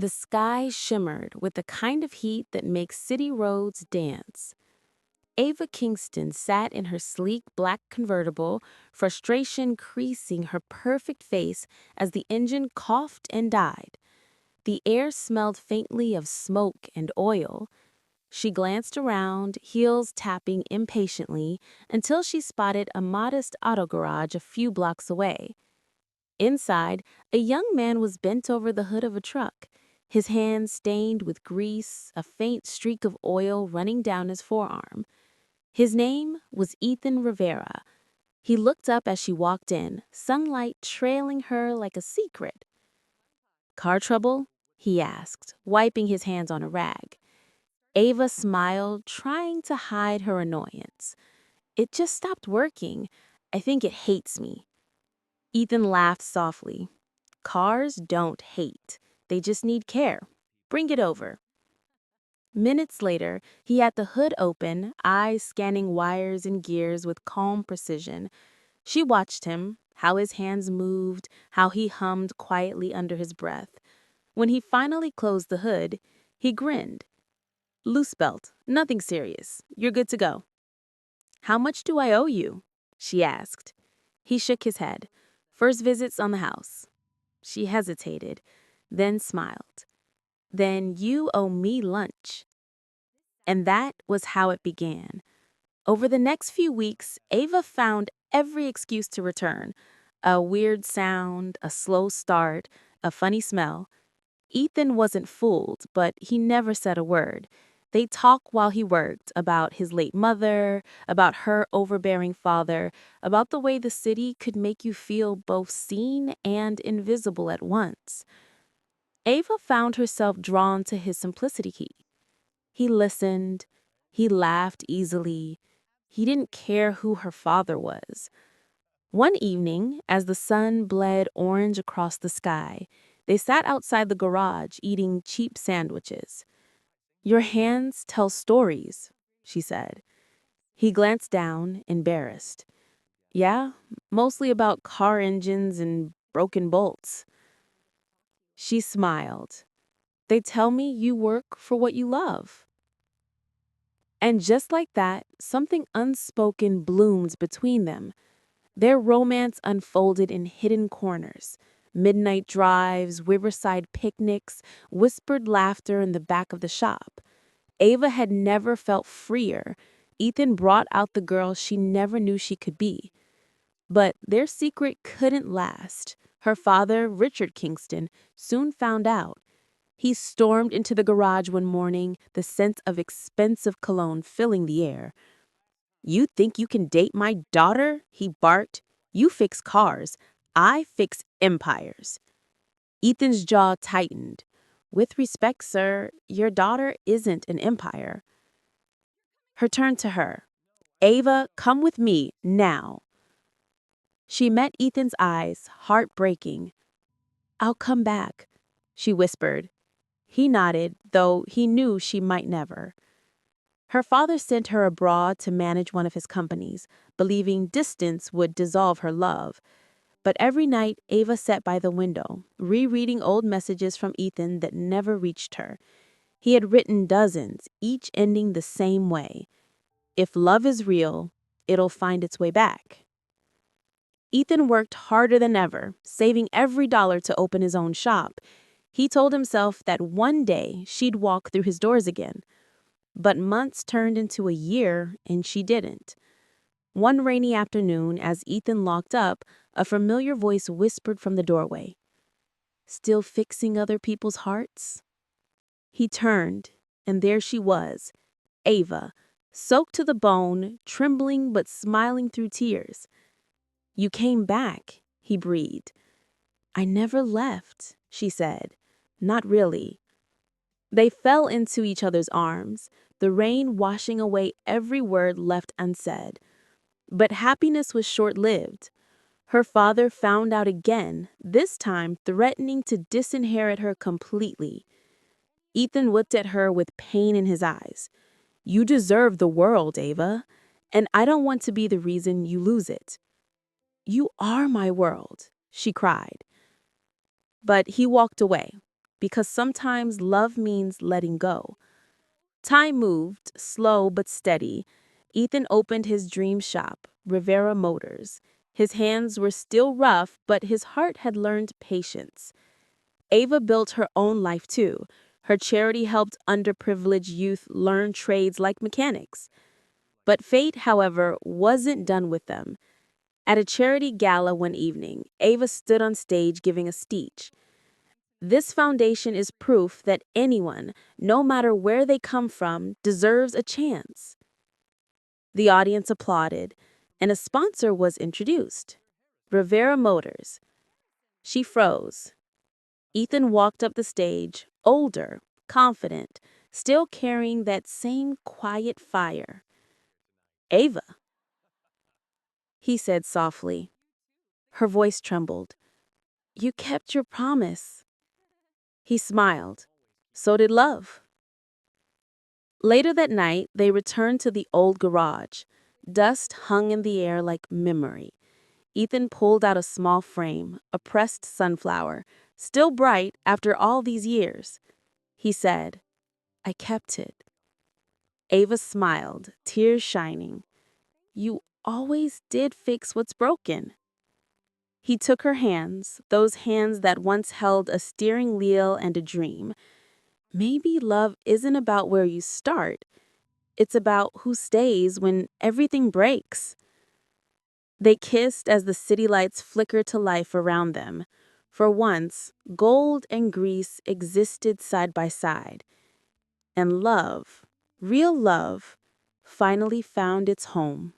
The sky shimmered with the kind of heat that makes city roads dance. Ava Kingston sat in her sleek black convertible, frustration creasing her perfect face as the engine coughed and died. The air smelled faintly of smoke and oil. She glanced around, heels tapping impatiently, until she spotted a modest auto garage a few blocks away. Inside, a young man was bent over the hood of a truck, his hands stained with grease, a faint streak of oil running down his forearm. His name was Ethan Rivera. He looked up as she walked in, sunlight trailing her like a secret. "Car trouble?" he asked, wiping his hands on a rag. Ava smiled, trying to hide her annoyance. "It just stopped working. I think it hates me." Ethan laughed softly. "Cars don't hate. They just need care. Bring it over." Minutes later, he had the hood open, eyes scanning wires and gears with calm precision. She watched him, how his hands moved, how he hummed quietly under his breath. When he finally closed the hood, he grinned. "Loose belt, nothing serious. You're good to go." "How much do I owe you?" she asked. He shook his head. "First visits on the house." She hesitated, then smiled. "Then you owe me lunch." And that was how it began. Over the next few weeks, Ava found every excuse to return. A weird sound, a slow start, a funny smell. Ethan wasn't fooled, but he never said a word. They talked while he worked about his late mother, about her overbearing father, about the way the city could make you feel both seen and invisible at once. Ava found herself drawn to his simplicity. He listened. He laughed easily. He didn't care who her father was. One evening, as the sun bled orange across the sky, they sat outside the garage eating cheap sandwiches. "Your hands tell stories," she said. He glanced down, embarrassed. "Yeah, mostly about car engines and broken bolts." She smiled. "They tell me you work for what you love." And just like that, something unspoken bloomed between them. Their romance unfolded in hidden corners. Midnight drives, riverside picnics, whispered laughter in the back of the shop. Ava had never felt freer. Ethan brought out the girl she never knew she could be. But their secret couldn't last. Her father, Richard Kingston, soon found out. He stormed into the garage one morning, the scent of expensive cologne filling the air. "You think you can date my daughter?" he barked. "You fix cars. I fix empires." Ethan's jaw tightened. "With respect, sir, your daughter isn't an empire." Her turned to her. "Ava, come with me, now." She met Ethan's eyes, heartbreaking. "I'll come back," she whispered. He nodded, though he knew she might never. Her father sent her abroad to manage one of his companies, believing distance would dissolve her love. But every night, Ava sat by the window, rereading old messages from Ethan that never reached her. He had written dozens, each ending the same way. "If love is real, it'll find its way back." Ethan worked harder than ever, saving every dollar to open his own shop. He told himself that one day she'd walk through his doors again. But months turned into a year, and she didn't. One rainy afternoon, as Ethan locked up, a familiar voice whispered from the doorway. "Still fixing other people's hearts?" He turned, and there she was, Ava, soaked to the bone, trembling but smiling through tears. "You came back," he breathed. "I never left," she said. "Not really." They fell into each other's arms, the rain washing away every word left unsaid. But happiness was short-lived. Her father found out again, this time threatening to disinherit her completely. Ethan looked at her with pain in his eyes. "You deserve the world, Ava, and I don't want to be the reason you lose it." "You are my world," she cried. But he walked away. because sometimes love means letting go. Time moved, slow but steady. Ethan opened his dream shop, Rivera Motors. His hands were still rough, but his heart had learned patience. Ava built her own life too. Her charity helped underprivileged youth learn trades like mechanics. But fate, however, wasn't done with them. At a charity gala one evening, Ava stood on stage giving a speech. This foundation is proof that anyone, no matter where they come from, deserves a chance. The audience applauded, and a sponsor was introduced, Rivera Motors. She froze. Ethan walked up the stage, older, confident, still carrying that same quiet fire. Ava, he said softly. Her voice trembled. You kept your promise. He smiled. So did love. Later that night, they returned to the old garage. Dust hung in the air like memory. Ethan pulled out a small frame, a pressed sunflower, still bright after all these years. He said, I kept it. Ava smiled, tears shining. You always did fix what's broken. He took her hands, those hands that once held a steering wheel and a dream. Maybe love isn't about where you start. It's about who stays when everything breaks. They kissed as the city lights flickered to life around them. For once, gold and grease existed side by side. And love, real love, finally found its home.